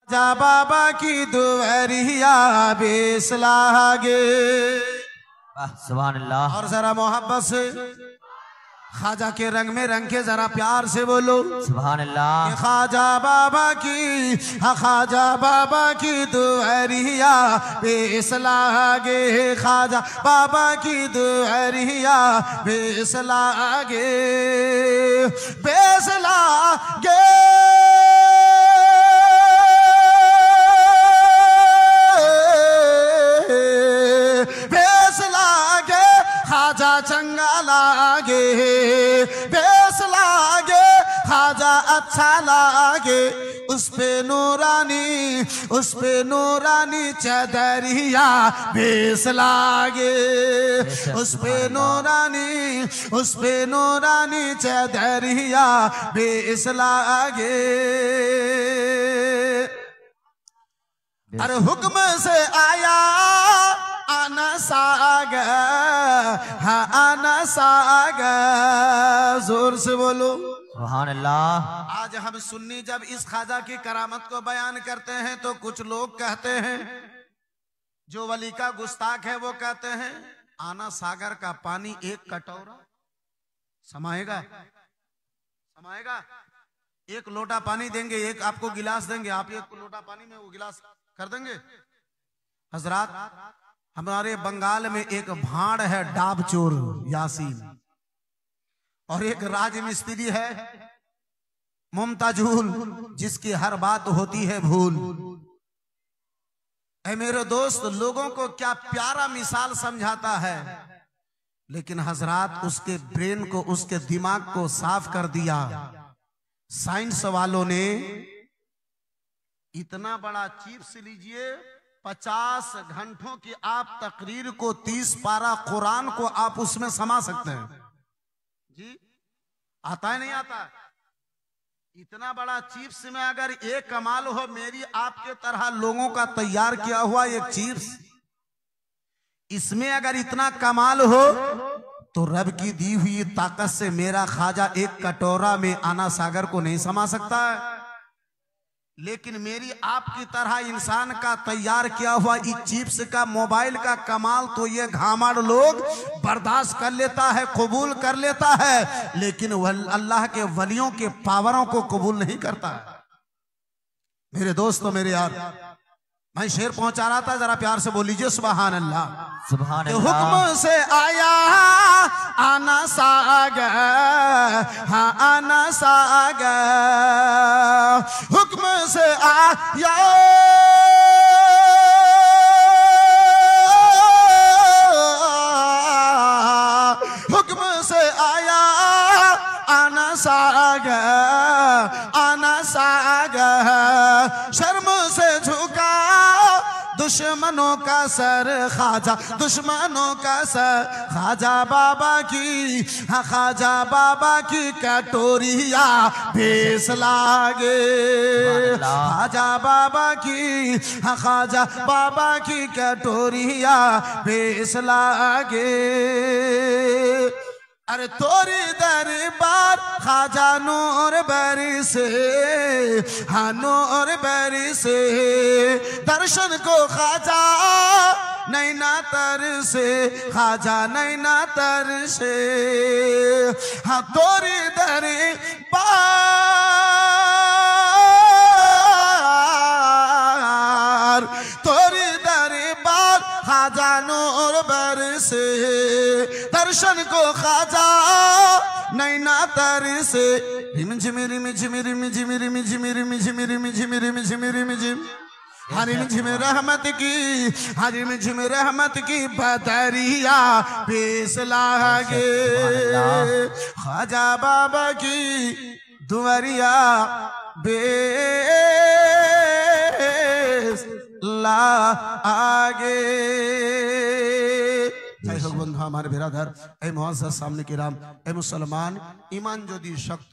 जा बाबा की दुआरिया बेस लागे। सुभान अल्लाह। और जरा मोहब्बत से ख्वाजा के रंग में रंग के जरा प्यार से बोलो सुभान अल्लाह। ख्वाजा बाबा की दुआरिया बेस लागे। ख्वाजा बाबा की दुआरिया बेस लागे, बेस लागे। ख्वाजा चंगा लागे, बेस लागे, ख्वाजा अच्छा लागे। उस पे नूरानी चदरिया बेस लागे। उस पे नूरानी चदरिया बेस लागे। अरे हुक्म से आया आना सागा, हाँ आना सागा। जोर से बोलो सुभान अल्लाह। आज हम सुन्नी जब इस ख्वाजा की करामत को बयान करते हैं तो कुछ लोग कहते हैं, जो वली का गुस्ताख है वो कहते हैं आना सागर का पानी एक कटोरा समाएगा। एक लोटा पानी देंगे, एक आपको गिलास देंगे, आप एक लोटा पानी में वो गिलास कर देंगे। हजरात, हमारे बंगाल में एक भाड़ है डाबचोर यासीन, और एक राज मिस्त्री है मुमताजुल, जिसकी हर बात होती है भूल। ऐ मेरे दोस्त, लोगों को क्या प्यारा मिसाल समझाता है, लेकिन हजरात उसके ब्रेन को, उसके दिमाग को साफ कर दिया साइंस वालों ने। इतना बड़ा चिप्स लीजिए, 50 घंटों की आप तकरीर को 30 पारा कुरान को आप उसमें समा सकते हैं जी। आता है नहीं आता? इतना बड़ा चिप्स में अगर एक कमाल हो, मेरी आपके तरह लोगों का तैयार किया हुआ एक चिप्स, इसमें अगर इतना कमाल हो तो रब की दी हुई ताकत से मेरा ख्वाजा एक कटोरा में आना सागर को नहीं समा सकता है। लेकिन मेरी आपकी तरह इंसान का तैयार किया हुआ इस चिप्स का, मोबाइल का कमाल तो ये घामड़ लोग बर्दाश्त कर लेता है, कबूल कर लेता है, लेकिन अल्लाह के वलियों के पावरों को कबूल नहीं करता है। मेरे दोस्तों, मेरे यार, मैं शेर पहुंचा रहा था, जरा प्यार से बोल लीजिए सुभान अल्लाह। सुभान अल्लाह। हुक्म से आया आना सागा, हाँ आना सागा। हुक्म से आया हुक्म से आया आना सागा, आना सागा। शर्म से झुका दुश्मनों का सर ख्वाजा, दुश्मनों का सर। ख्वाजा बाबा की, हाँ ख्वाजा बाबा की कटोरिया बेस लागे। ख्वाजा बाबा की, हाँ ख्वाजा बाबा की कटोरिया बेस लागे। अरे तोरी दरबार ख्वाजा नूर बरी से, हाँ नूर बरी से। दर्शन को ख्वाजा नैना तर से, ख्वाजा नैना तर से। हाँ तोरी दरबार, तोरी दरबार ख्वाजा नूर बरी से। दर्शन को ख्वाजा नैना तर से। रिम झिम रिम झिम रिम झिम रिम झिम रिम झिम रिम झिम रिम झिम रिम झिम। हरिम झिम रहमत की, हरिम झिम रहमत की बदरिया बेस लागे। ख्वाजा बाबा की दुआरिया बेस लागे। बंधु हमारे बिरादर, ए मुअज़्ज़ज़ सामने किराम, ए मुसलमान, ईमान जो दी शक्त